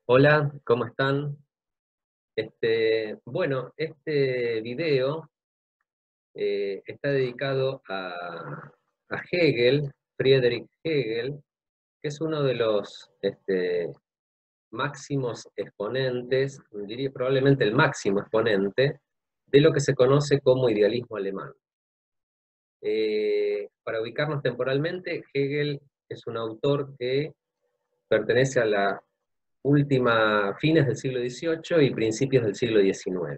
Hola, ¿cómo están? Bueno, este video está dedicado a Hegel, Friedrich Hegel, que es uno de los máximos exponentes, diría probablemente el máximo exponente, de lo que se conoce como idealismo alemán. Para ubicarnos temporalmente, Hegel es un autor que pertenece a la fines del siglo XVIII y principios del siglo XIX.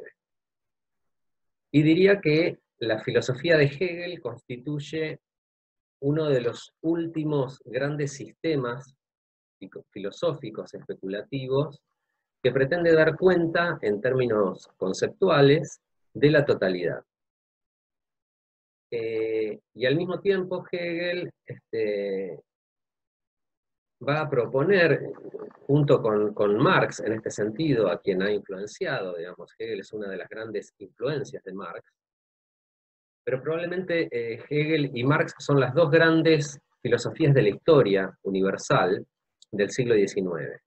Y diría que la filosofía de Hegel constituye uno de los últimos grandes sistemas filosóficos especulativos que pretende dar cuenta, en términos conceptuales, de la totalidad. Y al mismo tiempo Hegel va a proponer, junto con Marx en este sentido, a quien ha influenciado, digamos, Hegel es una de las grandes influencias de Marx, pero probablemente Hegel y Marx son las dos grandes filosofías de la historia universal del siglo XIX.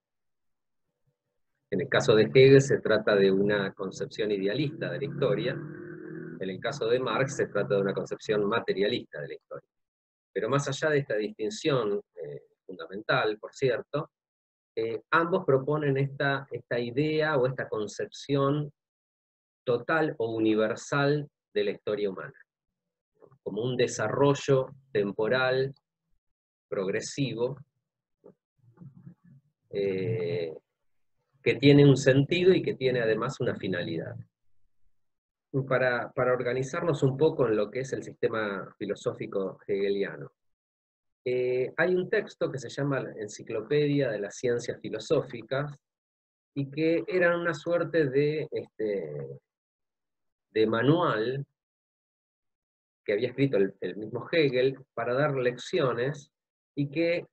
En el caso de Hegel se trata de una concepción idealista de la historia, en el caso de Marx se trata de una concepción materialista de la historia. Pero más allá de esta distinción fundamental, por cierto, ambos proponen esta idea o esta concepción total o universal de la historia humana, como un desarrollo temporal, progresivo, que tiene un sentido y que tiene además una finalidad. Para organizarnos un poco en lo que es el sistema filosófico hegeliano. Hay un texto que se llama la Enciclopedia de las Ciencias Filosóficas, y que era una suerte de manual que había escrito el mismo Hegel para dar lecciones, y que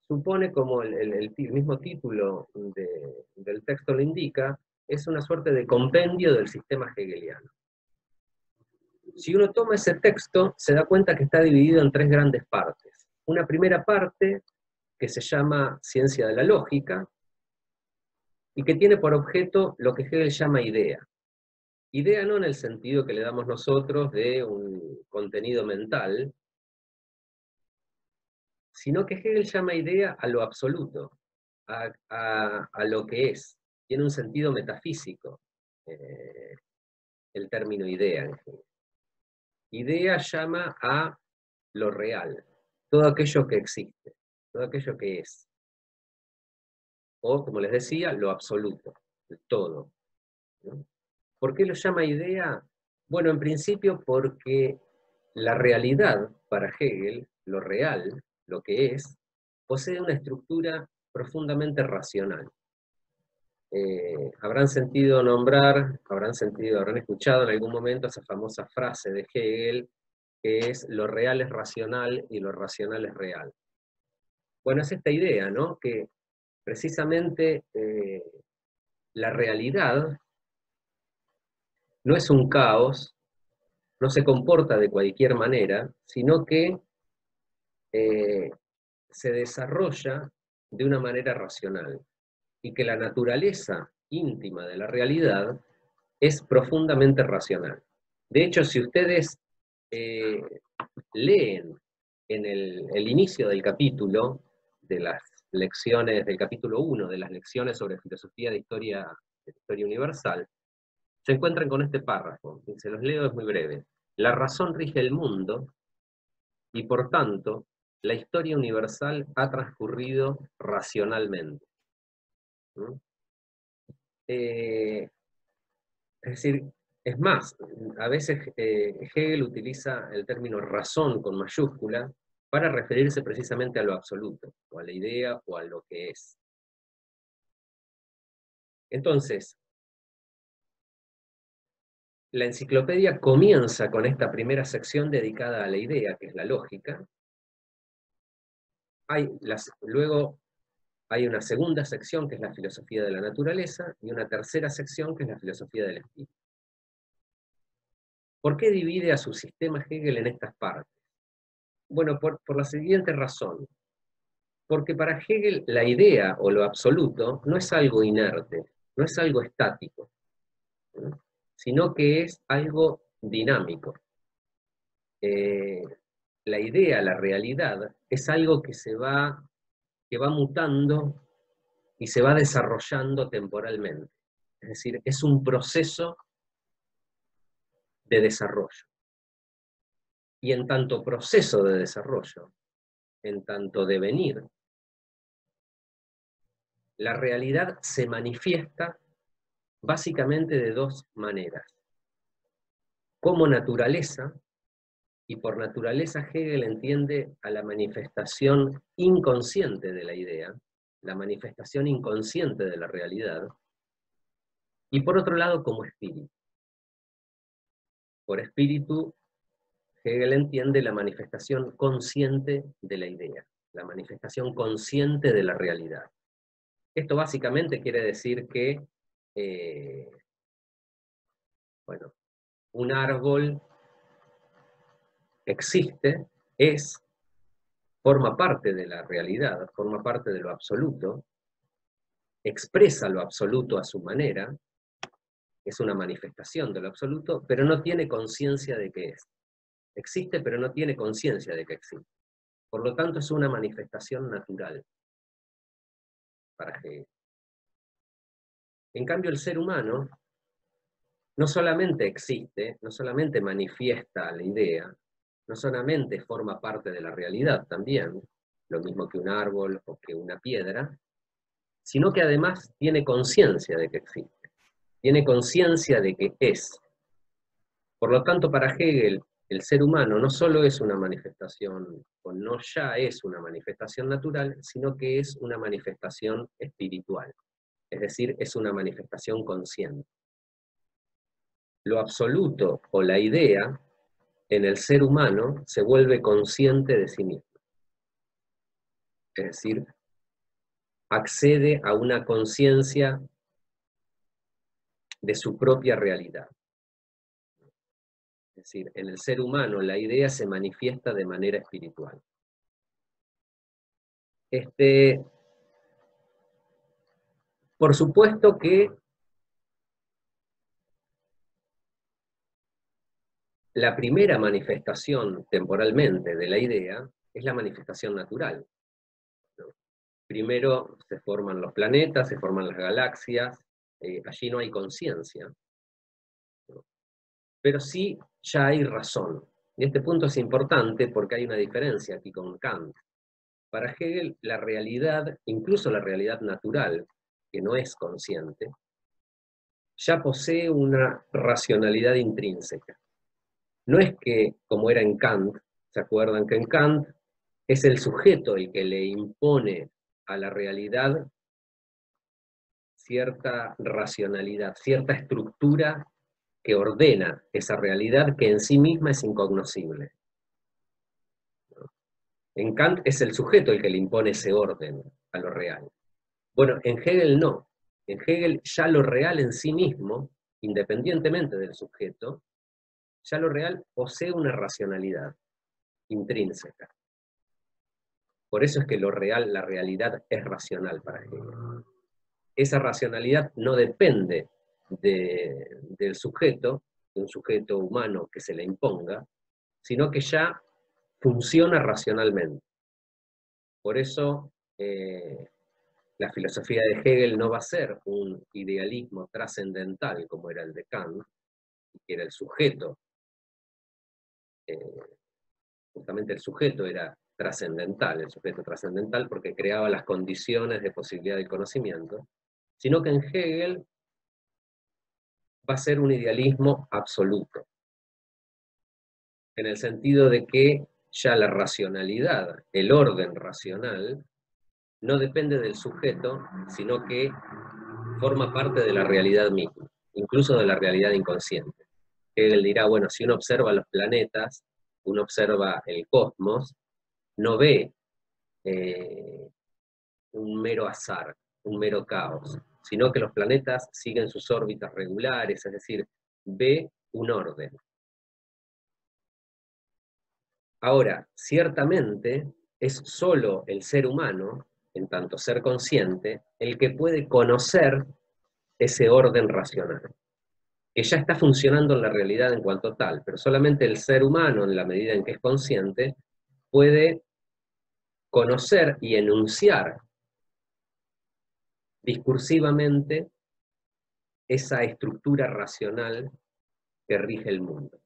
supone, como el mismo título del texto lo indica, es una suerte de compendio del sistema hegeliano. Si uno toma ese texto, se da cuenta que está dividido en tres grandes partes. Una primera parte que se llama Ciencia de la Lógica, y que tiene por objeto lo que Hegel llama idea. Idea no en el sentido que le damos nosotros de un contenido mental, sino que Hegel llama idea a lo absoluto, a lo que es. Tiene un sentido metafísico el término idea en Hegel. Idea llama a lo real, todo aquello que existe, todo aquello que es. O, como les decía, lo absoluto, el todo, ¿no? ¿Por qué lo llama idea? Bueno, en principio porque la realidad para Hegel, lo real, lo que es, posee una estructura profundamente racional. Habrán escuchado en algún momento esa famosa frase de Hegel, que es: lo real es racional y lo racional es real. Bueno, es esta idea, ¿no? Que precisamente la realidad no es un caos, no se comporta de cualquier manera, sino que se desarrolla de una manera racional, y que la naturaleza íntima de la realidad es profundamente racional. De hecho, si ustedes eh, leen en el inicio del capítulo, de las lecciones, del capítulo 1, de las lecciones sobre filosofía de historia universal, se encuentran con este párrafo, y se los leo, es muy breve. La razón rige el mundo, y por tanto, la historia universal ha transcurrido racionalmente. ¿Mm? Es decir, es más, a veces Hegel utiliza el término razón con mayúscula para referirse precisamente a lo absoluto, o a la idea, o a lo que es. Entonces, la enciclopedia comienza con esta primera sección dedicada a la idea, que es la lógica. Luego hay una segunda sección, que es la filosofía de la naturaleza, y una tercera sección, que es la filosofía del espíritu. ¿Por qué divide a su sistema Hegel en estas partes? Bueno, por la siguiente razón. Porque para Hegel la idea o lo absoluto no es algo inerte, no es algo estático, ¿no? Sino que es algo dinámico. La idea, la realidad, es algo que va mutando y se va desarrollando temporalmente. Es decir, es un proceso de desarrollo. Y en tanto proceso de desarrollo, en tanto devenir, la realidad se manifiesta básicamente de dos maneras. Como naturaleza, y por naturaleza Hegel entiende a la manifestación inconsciente de la idea, la manifestación inconsciente de la realidad, y por otro lado como espíritu. Por espíritu, Hegel entiende la manifestación consciente de la idea, la manifestación consciente de la realidad. Esto básicamente quiere decir que, bueno, un árbol existe, forma parte de la realidad, forma parte de lo absoluto, expresa lo absoluto a su manera, es una manifestación de lo absoluto, pero no tiene conciencia de que es. Existe, pero no tiene conciencia de que existe. Por lo tanto, es una manifestación natural para Hegel. En cambio, el ser humano no solamente existe, no solamente manifiesta la idea, no solamente forma parte de la realidad también, lo mismo que un árbol o que una piedra, sino que además tiene conciencia de que existe, tiene conciencia de que es. Por lo tanto, para Hegel, el ser humano no solo es una manifestación, o no ya es una manifestación natural, sino que es una manifestación espiritual, es decir, es una manifestación consciente. Lo absoluto o la idea en el ser humano se vuelve consciente de sí mismo. Es decir, accede a una conciencia de su propia realidad. Es decir, en el ser humano la idea se manifiesta de manera espiritual. Por supuesto que la primera manifestación temporalmente de la idea es la manifestación natural, ¿no? Primero se forman los planetas, se forman las galaxias, allí no hay conciencia, ¿no? Pero sí ya hay razón. Y este punto es importante porque hay una diferencia aquí con Kant. Para Hegel, la realidad, incluso la realidad natural, que no es consciente, ya posee una racionalidad intrínseca. No es que, como era en Kant, ¿se acuerdan que en Kant es el sujeto el que le impone a la realidad cierta racionalidad, cierta estructura que ordena esa realidad que en sí misma es incognoscible? En Kant es el sujeto el que le impone ese orden a lo real. Bueno, en Hegel no. En Hegel ya lo real en sí mismo, independientemente del sujeto, ya lo real posee una racionalidad intrínseca. Por eso es que lo real, la realidad es racional para Hegel. Esa racionalidad no depende del sujeto, de un sujeto humano que se le imponga, sino que ya funciona racionalmente. Por eso la filosofía de Hegel no va a ser un idealismo trascendental como era el de Kant, que era el sujeto. Justamente el sujeto era trascendental, el sujeto trascendental porque creaba las condiciones de posibilidad del conocimiento, sino que en Hegel va a ser un idealismo absoluto, en el sentido de que ya la racionalidad, el orden racional, no depende del sujeto, sino que forma parte de la realidad misma, incluso de la realidad inconsciente. Hegel dirá, bueno, si uno observa los planetas, uno observa el cosmos, no ve un mero azar, un mero caos, sino que los planetas siguen sus órbitas regulares, es decir, ve un orden. Ahora, ciertamente, es solo el ser humano, en tanto ser consciente, el que puede conocer ese orden racional, que ya está funcionando en la realidad en cuanto tal, pero solamente el ser humano, en la medida en que es consciente, puede conocer y enunciar discursivamente esa estructura racional que rige el mundo.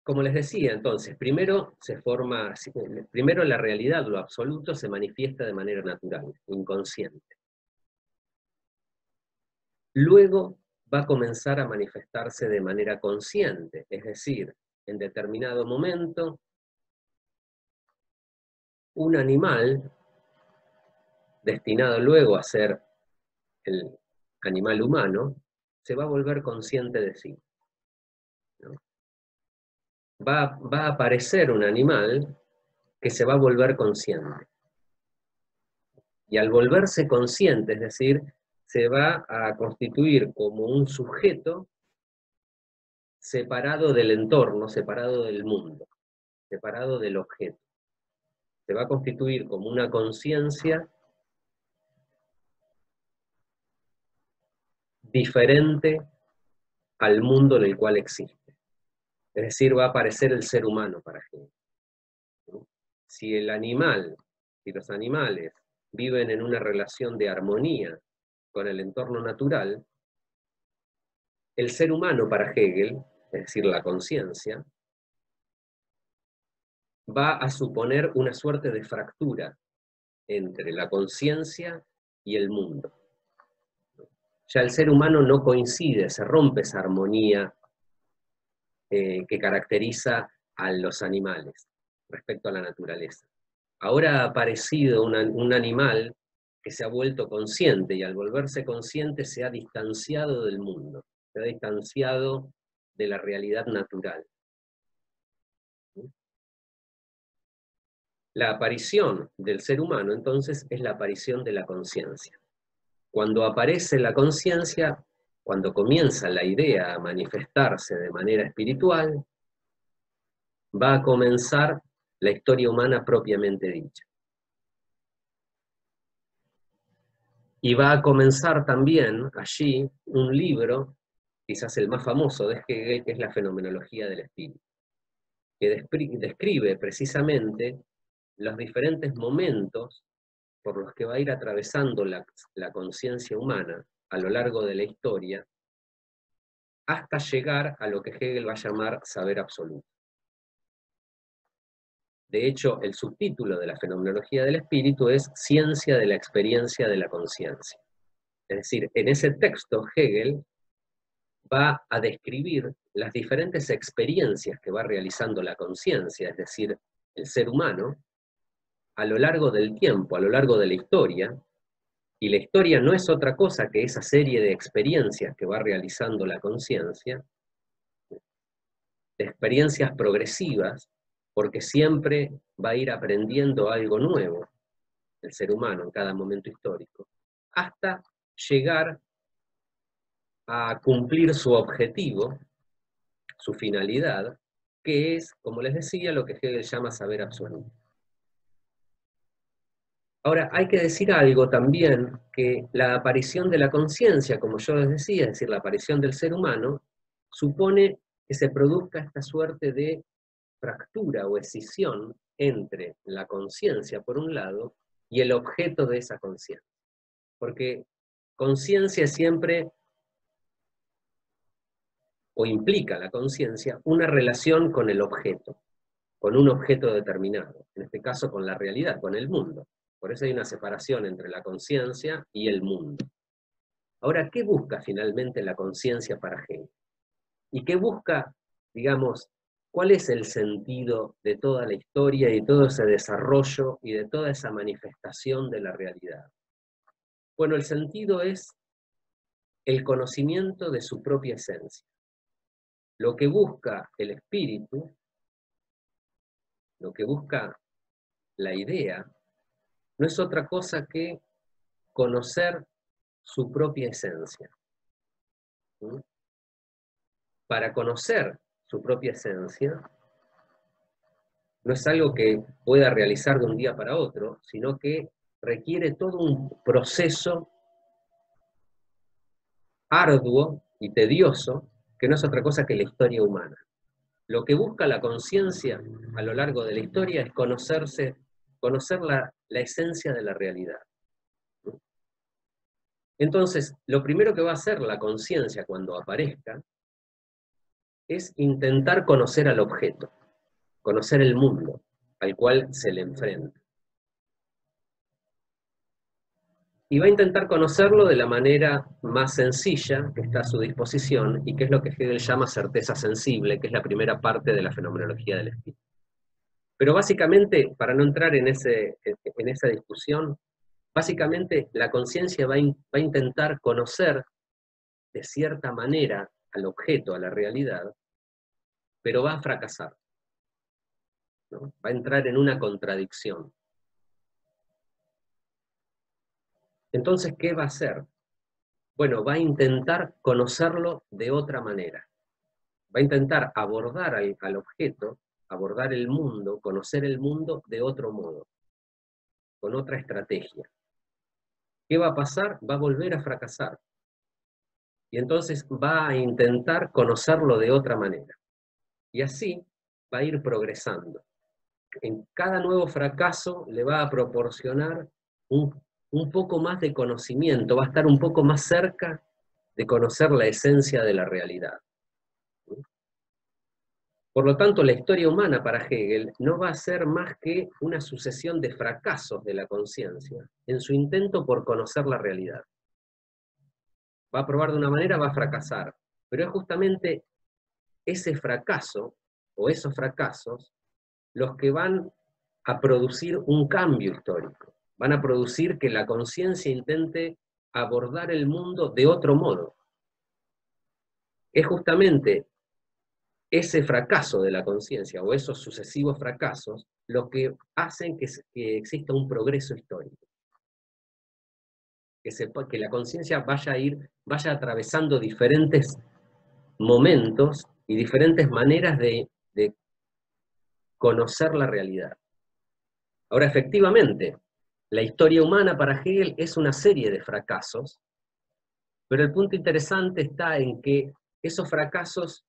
Como les decía, entonces, primero la realidad, lo absoluto, se manifiesta de manera natural, inconsciente. Luego va a comenzar a manifestarse de manera consciente, es decir, en determinado momento, un animal, destinado luego a ser el animal humano, se va a volver consciente de sí, ¿no? Va a aparecer un animal que se va a volver consciente. Y al volverse consciente, es decir, se va a constituir como un sujeto separado del entorno, separado del mundo, separado del objeto. Se va a constituir como una conciencia diferente al mundo en el cual existe. Es decir, va a aparecer el ser humano para Hegel, ¿no? Si los animales viven en una relación de armonía con el entorno natural, el ser humano para Hegel, es decir, la conciencia, va a suponer una suerte de fractura entre la conciencia y el mundo. Ya el ser humano no coincide, se rompe esa armonía que caracteriza a los animales respecto a la naturaleza. Ahora ha aparecido un animal que se ha vuelto consciente, y al volverse consciente se ha distanciado del mundo, se ha distanciado de la realidad natural. La aparición del ser humano, entonces, es la aparición de la conciencia. Cuando aparece la conciencia, cuando comienza la idea a manifestarse de manera espiritual, va a comenzar la historia humana propiamente dicha. Y va a comenzar también allí un libro, quizás el más famoso de Hegel, que es la Fenomenología del Espíritu, que describe precisamente los diferentes momentos por los que va a ir atravesando la conciencia humana a lo largo de la historia, hasta llegar a lo que Hegel va a llamar saber absoluto. De hecho, el subtítulo de la Fenomenología del Espíritu es Ciencia de la experiencia de la conciencia. Es decir, en ese texto Hegel va a describir las diferentes experiencias que va realizando la conciencia, es decir, el ser humano, a lo largo del tiempo, a lo largo de la historia, y la historia no es otra cosa que esa serie de experiencias que va realizando la conciencia, de experiencias progresivas, porque siempre va a ir aprendiendo algo nuevo el ser humano en cada momento histórico, hasta llegar a cumplir su objetivo, su finalidad, que es, como les decía, lo que Hegel llama saber absoluto. Ahora, hay que decir algo también, que la aparición de la conciencia, como yo les decía, es decir, la aparición del ser humano, supone que se produzca esta suerte de fractura o escisión entre la conciencia, por un lado, y el objeto de esa conciencia. Porque conciencia siempre, o implica la conciencia, una relación con el objeto, con un objeto determinado, en este caso con la realidad, con el mundo. Por eso hay una separación entre la conciencia y el mundo. Ahora, ¿qué busca finalmente la conciencia para Hegel? ¿Y qué busca, digamos, cuál es el sentido de toda la historia y de todo ese desarrollo y de toda esa manifestación de la realidad? Bueno, el sentido es el conocimiento de su propia esencia. Lo que busca el espíritu, lo que busca la idea, no es otra cosa que conocer su propia esencia. ¿Mm? Para conocer su propia esencia, no es algo que pueda realizar de un día para otro, sino que requiere todo un proceso arduo y tedioso, que no es otra cosa que la historia humana. Lo que busca la conciencia a lo largo de la historia es conocer la esencia de la realidad. Entonces, lo primero que va a hacer la conciencia cuando aparezca es intentar conocer al objeto, conocer el mundo al cual se le enfrenta. Y va a intentar conocerlo de la manera más sencilla que está a su disposición, y que es lo que Hegel llama certeza sensible, que es la primera parte de la fenomenología del espíritu. Pero básicamente, para no entrar en esa discusión, básicamente la conciencia va a intentar conocer de cierta manera al objeto, a la realidad, pero va a fracasar, ¿no? Va a entrar en una contradicción. Entonces, ¿qué va a hacer? Bueno, va a intentar conocerlo de otra manera. Va a intentar abordar al objeto, abordar el mundo, conocer el mundo de otro modo, con otra estrategia. ¿Qué va a pasar? Va a volver a fracasar. Y entonces va a intentar conocerlo de otra manera. Y así va a ir progresando. En cada nuevo fracaso le va a proporcionar un poco más de conocimiento, va a estar un poco más cerca de conocer la esencia de la realidad. Por lo tanto, la historia humana para Hegel no va a ser más que una sucesión de fracasos de la conciencia en su intento por conocer la realidad. Va a probar de una manera, va a fracasar, pero es justamente ese fracaso o esos fracasos los que van a producir un cambio histórico, van a producir que la conciencia intente abordar el mundo de otro modo. Es justamente ese fracaso de la conciencia o esos sucesivos fracasos lo que hacen que exista un progreso histórico. Que la conciencia vaya atravesando diferentes momentos y diferentes maneras de conocer la realidad. Ahora, efectivamente, la historia humana para Hegel es una serie de fracasos, pero el punto interesante está en que esos fracasos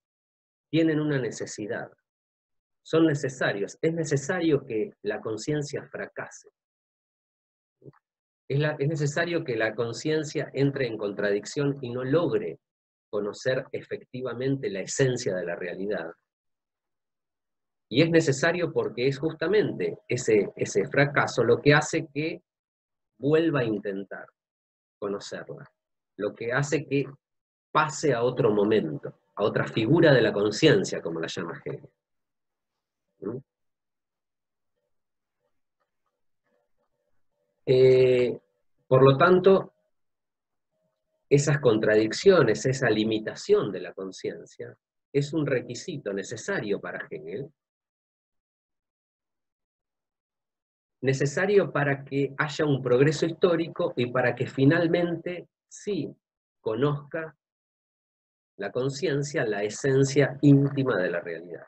tienen una necesidad. Son necesarios. Es necesario que la conciencia fracase. Es necesario que la conciencia entre en contradicción y no logre conocer efectivamente la esencia de la realidad. Y es necesario porque es justamente ese fracaso lo que hace que vuelva a intentar conocerla, lo que hace que pase a otro momento, a otra figura de la conciencia, como la llama Hegel. Por lo tanto, esas contradicciones, esa limitación de la conciencia, es un requisito necesario para Hegel, necesario para que haya un progreso histórico y para que finalmente sí conozca la conciencia, la esencia íntima de la realidad.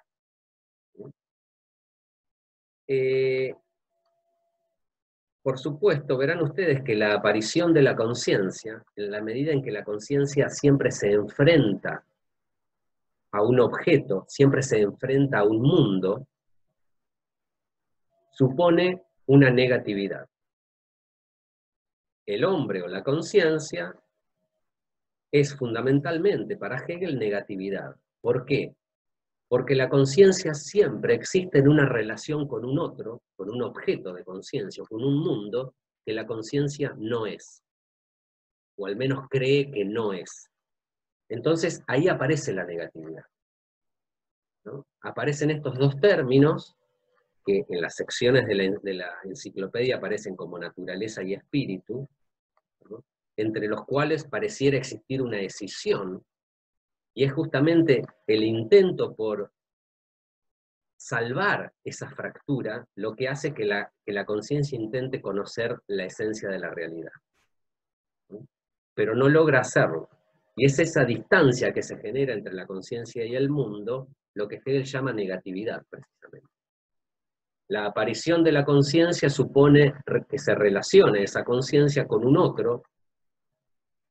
Por supuesto, verán ustedes que la aparición de la conciencia, en la medida en que la conciencia siempre se enfrenta a un objeto, siempre se enfrenta a un mundo, supone una negatividad. El hombre o la conciencia es fundamentalmente para Hegel negatividad. ¿Por qué? Porque la conciencia siempre existe en una relación con un otro, con un objeto de conciencia, con un mundo que la conciencia no es, o al menos cree que no es. Entonces ahí aparece la negatividad, ¿no? Aparecen estos dos términos que en las secciones de la enciclopedia aparecen como naturaleza y espíritu, ¿no? Entre los cuales pareciera existir una escisión, y es justamente el intento por salvar esa fractura lo que hace que la conciencia intente conocer la esencia de la realidad, ¿no? Pero no logra hacerlo. Y es esa distancia que se genera entre la conciencia y el mundo lo que Hegel llama negatividad, precisamente. La aparición de la conciencia supone que se relacione esa conciencia con un otro,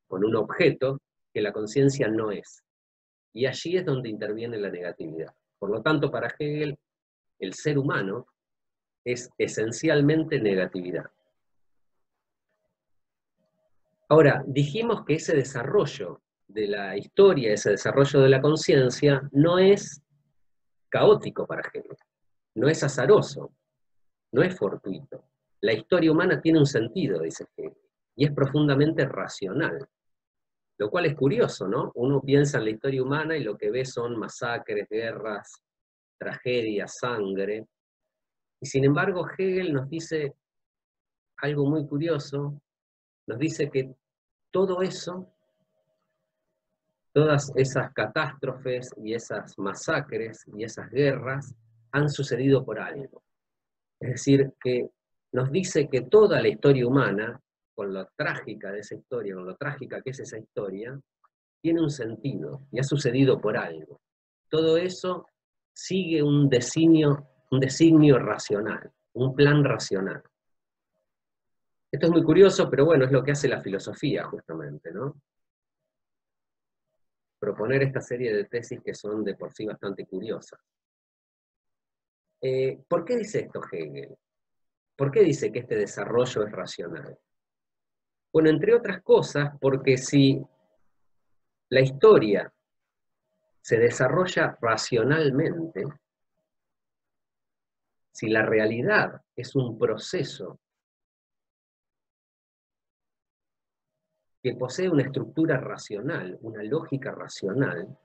con un objeto, que la conciencia no es. Y allí es donde interviene la negatividad. Por lo tanto, para Hegel, el ser humano es esencialmente negatividad. Ahora, dijimos que ese desarrollo de la historia, ese desarrollo de la conciencia, no es caótico para Hegel, no es azaroso, no es fortuito. La historia humana tiene un sentido, dice Hegel, y es profundamente racional. Lo cual es curioso, ¿no? Uno piensa en la historia humana y lo que ve son masacres, guerras, tragedias, sangre. Y sin embargo, Hegel nos dice algo muy curioso, nos dice que todo eso, todas esas catástrofes y esas masacres y esas guerras han sucedido por algo. Es decir, que nos dice que toda la historia humana, con lo trágica de esa historia, con lo trágica que es esa historia, tiene un sentido y ha sucedido por algo. Todo eso sigue un designio racional, un plan racional. Esto es muy curioso, pero bueno, es lo que hace la filosofía justamente, ¿no? Proponer esta serie de tesis que son de por sí bastante curiosas. ¿Por qué dice esto Hegel? ¿Por qué dice que este desarrollo es racional? Bueno, entre otras cosas, porque si la historia se desarrolla racionalmente, si la realidad es un proceso que posee una estructura racional, una lógica racional,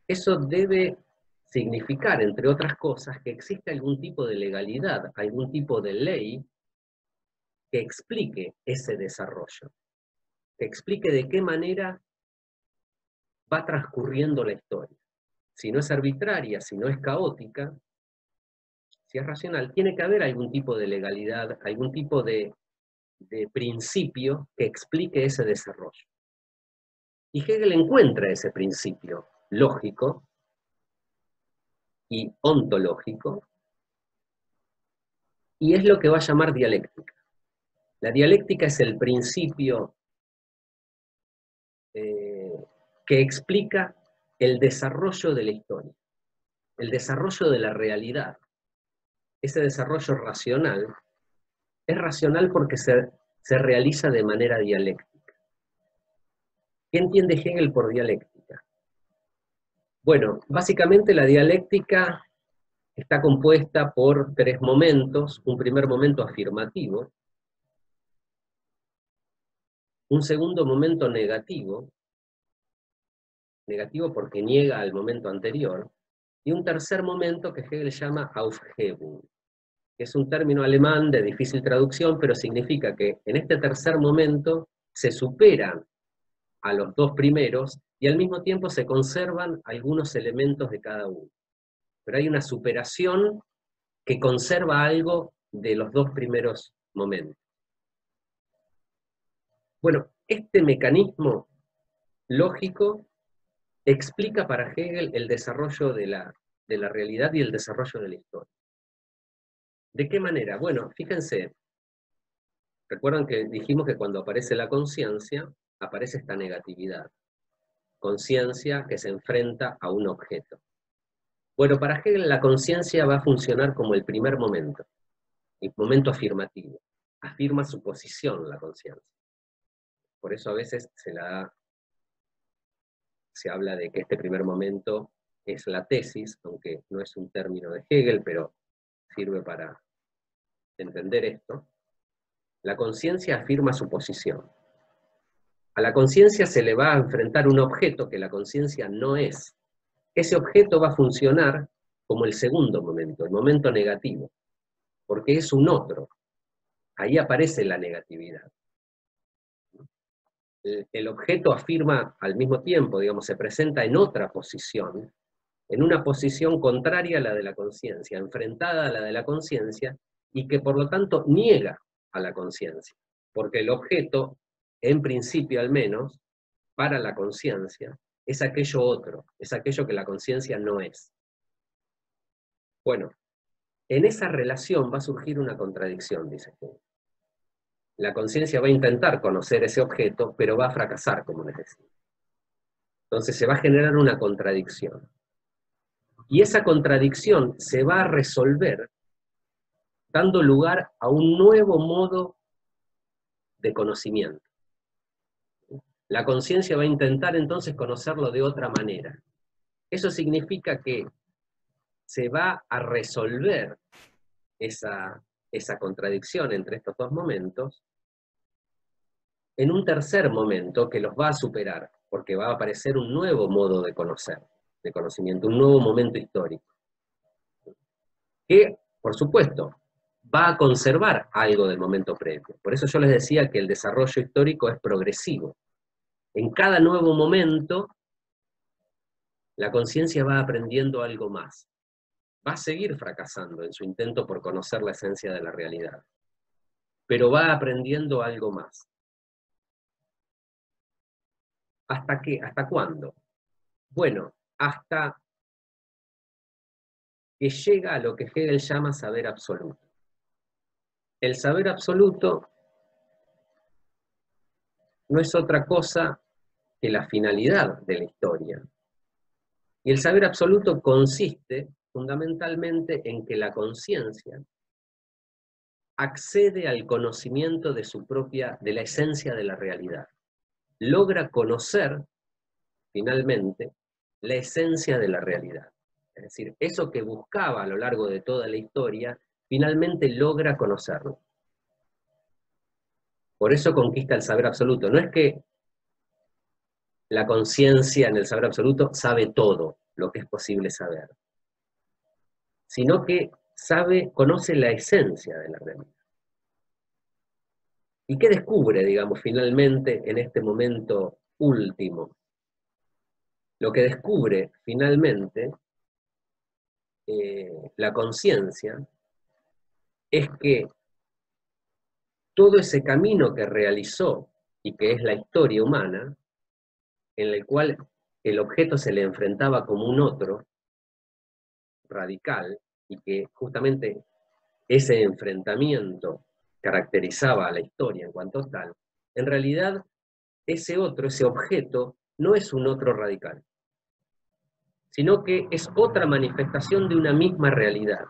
eso debe significar, entre otras cosas, que existe algún tipo de legalidad, algún tipo de ley que explique ese desarrollo, que explique de qué manera va transcurriendo la historia. Si no es arbitraria, si no es caótica, si es racional, tiene que haber algún tipo de legalidad, algún tipo de principio que explique ese desarrollo. Y Hegel encuentra ese principio lógico y ontológico, y es lo que va a llamar dialéctica. La dialéctica es el principio que explica el desarrollo de la historia, el desarrollo de la realidad. Ese desarrollo racional es racional porque se realiza de manera dialéctica. ¿Qué entiende Hegel por dialéctica? Bueno, básicamente la dialéctica está compuesta por tres momentos. Un primer momento afirmativo, un segundo momento negativo porque niega al momento anterior, y un tercer momento que Hegel llama Aufhebung, que es un término alemán de difícil traducción, pero significa que en este tercer momento se superan a los dos primeros y al mismo tiempo se conservan algunos elementos de cada uno. Pero hay una superación que conserva algo de los dos primeros momentos. Bueno, este mecanismo lógico explica para Hegel el desarrollo de la realidad y el desarrollo de la historia. ¿De qué manera? Bueno, fíjense, recuerdan que dijimos que cuando aparece la conciencia, aparece esta negatividad. Conciencia que se enfrenta a un objeto. Bueno, para Hegel la conciencia va a funcionar como el primer momento, el momento afirmativo. Afirma su posición la conciencia. Por eso a veces se habla de que este primer momento es la tesis, aunque no es un término de Hegel, pero sirve para entender esto. La conciencia afirma su posición. A la conciencia se le va a enfrentar un objeto que la conciencia no es. Ese objeto va a funcionar como el segundo momento, el momento negativo, porque es un otro. Ahí aparece la negatividad. El objeto afirma al mismo tiempo, digamos, se presenta en otra posición, en una posición contraria a la de la conciencia, enfrentada a la de la conciencia, y que por lo tanto niega a la conciencia, porque el objeto, en principio al menos, para la conciencia, es aquello otro, es aquello que la conciencia no es. Bueno, en esa relación va a surgir una contradicción, dice Hegel. La conciencia va a intentar conocer ese objeto, pero va a fracasar, como les decía. Entonces se va a generar una contradicción. Y esa contradicción se va a resolver dando lugar a un nuevo modo de conocimiento. La conciencia va a intentar entonces conocerlo de otra manera. Eso significa que se va a resolver esa contradicción entre estos dos momentos en un tercer momento que los va a superar, porque va a aparecer un nuevo modo de conocer, de conocimiento, un nuevo momento histórico, que, por supuesto, va a conservar algo del momento previo. Por eso yo les decía que el desarrollo histórico es progresivo. En cada nuevo momento, la conciencia va aprendiendo algo más. Va a seguir fracasando en su intento por conocer la esencia de la realidad, pero va aprendiendo algo más. ¿Hasta qué? ¿Hasta cuándo? Bueno, hasta que llega a lo que Hegel llama saber absoluto. El saber absoluto no es otra cosa que la finalidad de la historia. Y el saber absoluto consiste fundamentalmente en que la conciencia accede al conocimiento de su propia, de la esencia de la realidad. Logra conocer, finalmente, la esencia de la realidad. Es decir, eso que buscaba a lo largo de toda la historia, finalmente logra conocerlo. Por eso conquista el saber absoluto. No es que la conciencia en el saber absoluto sabe todo lo que es posible saber, sino que conoce la esencia de la realidad. ¿Y qué descubre, digamos, finalmente en este momento último? Lo que descubre finalmente la conciencia es que todo ese camino que realizó y que es la historia humana, en el cual el objeto se le enfrentaba como un otro radical, y que justamente ese enfrentamiento caracterizaba a la historia en cuanto tal, en realidad ese otro, ese objeto, no es un otro radical, sino que es otra manifestación de una misma realidad.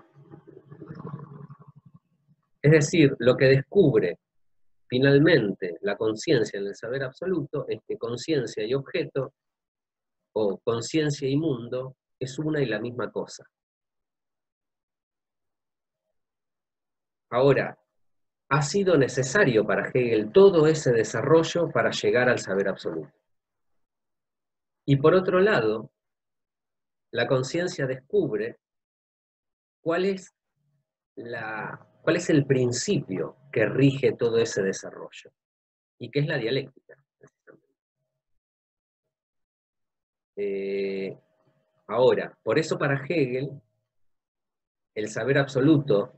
Es decir, lo que descubre finalmente la conciencia en el saber absoluto es que conciencia y objeto, o conciencia y mundo, es una y la misma cosa. Ahora, ha sido necesario para Hegel todo ese desarrollo para llegar al saber absoluto. Y por otro lado, la conciencia descubre cuál es el principio que rige todo ese desarrollo, y que es la dialéctica, precisamente. Ahora, por eso para Hegel, el saber absoluto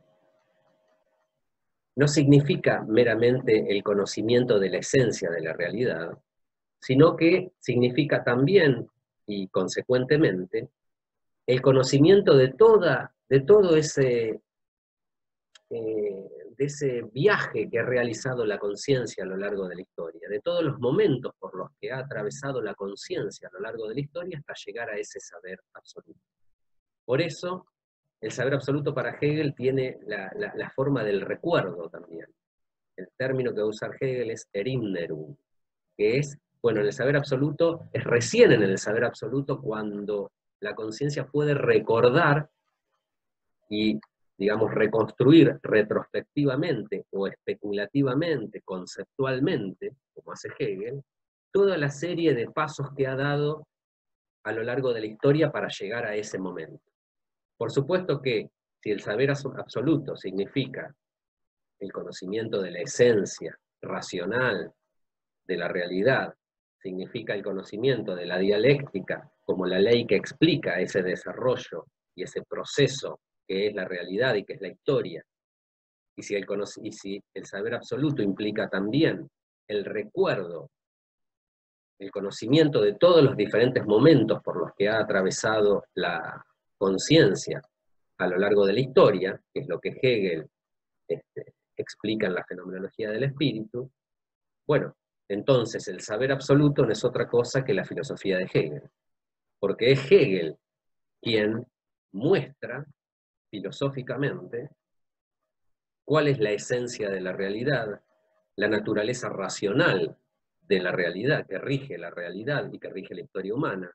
no significa meramente el conocimiento de la esencia de la realidad, sino que significa también, y consecuentemente, el conocimiento de todo ese viaje que ha realizado la conciencia a lo largo de la historia, de todos los momentos por los que ha atravesado la conciencia a lo largo de la historia hasta llegar a ese saber absoluto. Por eso, el saber absoluto para Hegel tiene la forma del recuerdo también. El término que va a usar Hegel es Erinnerung, que es, bueno, en el saber absoluto, es recién en el saber absoluto cuando la conciencia puede recordar y, digamos, reconstruir retrospectivamente o especulativamente, conceptualmente, como hace Hegel, toda la serie de pasos que ha dado a lo largo de la historia para llegar a ese momento. Por supuesto que si el saber absoluto significa el conocimiento de la esencia racional de la realidad, significa el conocimiento de la dialéctica como la ley que explica ese desarrollo y ese proceso que es la realidad y que es la historia, y si el saber absoluto implica también el recuerdo, el conocimiento de todos los diferentes momentos por los que ha atravesado la conciencia a lo largo de la historia, que es lo que Hegel explica en la fenomenología del espíritu, bueno, entonces el saber absoluto no es otra cosa que la filosofía de Hegel, porque es Hegel quien muestra filosóficamente cuál es la esencia de la realidad, la naturaleza racional de la realidad, que rige la realidad y que rige la historia humana.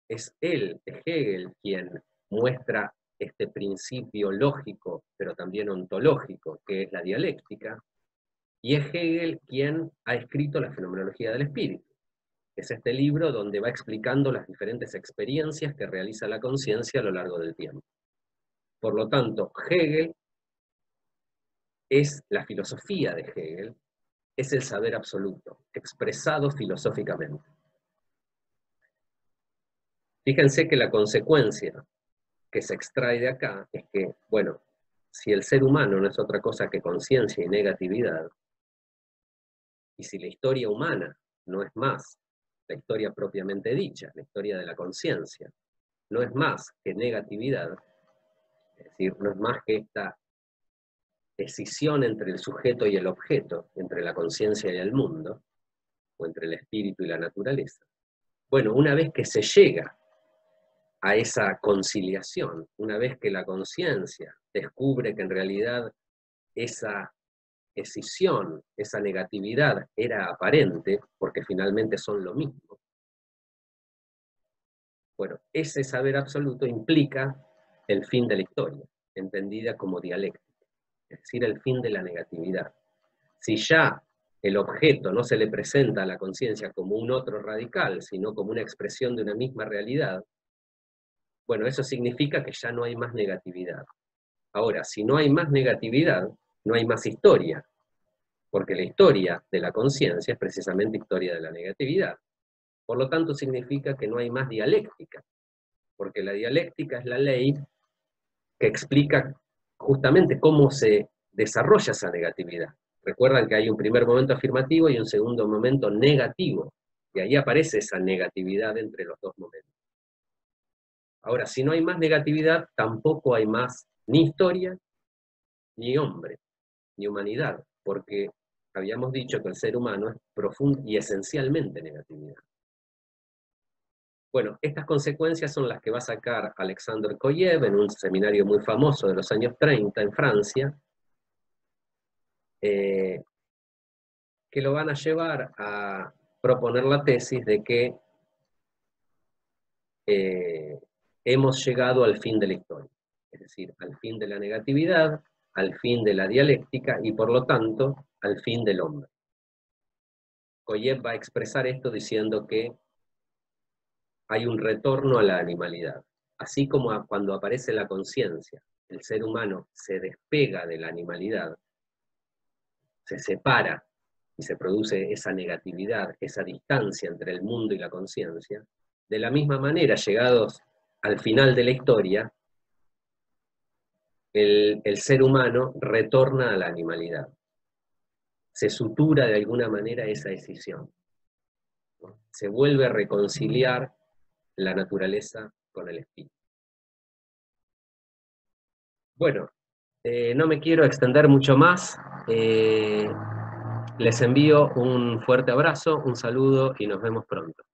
Es él, es Hegel, quien muestra este principio lógico, pero también ontológico, que es la dialéctica, y es Hegel quien ha escrito la fenomenología del espíritu. Es este libro donde va explicando las diferentes experiencias que realiza la conciencia a lo largo del tiempo. Por lo tanto, Hegel es la filosofía de Hegel, es el saber absoluto, expresado filosóficamente. Fíjense que la consecuencia que se extrae de acá es que, bueno, si el ser humano no es otra cosa que conciencia y negatividad, y si la historia humana no es más la historia propiamente dicha, la historia de la conciencia, no es más que negatividad, es decir, no es más que esta escisión entre el sujeto y el objeto, entre la conciencia y el mundo, o entre el espíritu y la naturaleza. Bueno, una vez que se llega a esa conciliación, una vez que la conciencia descubre que en realidad esa escisión, esa negatividad era aparente, porque finalmente son lo mismo, bueno, ese saber absoluto implica el fin de la historia, entendida como dialéctica, es decir, el fin de la negatividad. Si ya el objeto no se le presenta a la conciencia como un otro radical, sino como una expresión de una misma realidad, bueno, eso significa que ya no hay más negatividad. Ahora, si no hay más negatividad, no hay más historia, porque la historia de la conciencia es precisamente historia de la negatividad. Por lo tanto, significa que no hay más dialéctica, porque la dialéctica es la ley que explica justamente cómo se desarrolla esa negatividad. Recuerdan que hay un primer momento afirmativo y un segundo momento negativo, y ahí aparece esa negatividad entre los dos momentos. Ahora, si no hay más negatividad, tampoco hay más ni historia, ni hombre, ni humanidad, porque habíamos dicho que el ser humano es profundo y esencialmente negatividad. Bueno, estas consecuencias son las que va a sacar Alexandre Koyev en un seminario muy famoso de los años 30 en Francia, que lo van a llevar a proponer la tesis de que hemos llegado al fin de la historia, es decir, al fin de la negatividad, al fin de la dialéctica y por lo tanto al fin del hombre. Koyev va a expresar esto diciendo que hay un retorno a la animalidad. Así como cuando aparece la conciencia, el ser humano se despega de la animalidad, se separa y se produce esa negatividad, esa distancia entre el mundo y la conciencia, de la misma manera, llegados al final de la historia, el ser humano retorna a la animalidad. Se sutura de alguna manera esa escisión. Se vuelve a reconciliar la naturaleza con el espíritu. Bueno, no me quiero extender mucho más. Les envío un fuerte abrazo, un saludo y nos vemos pronto.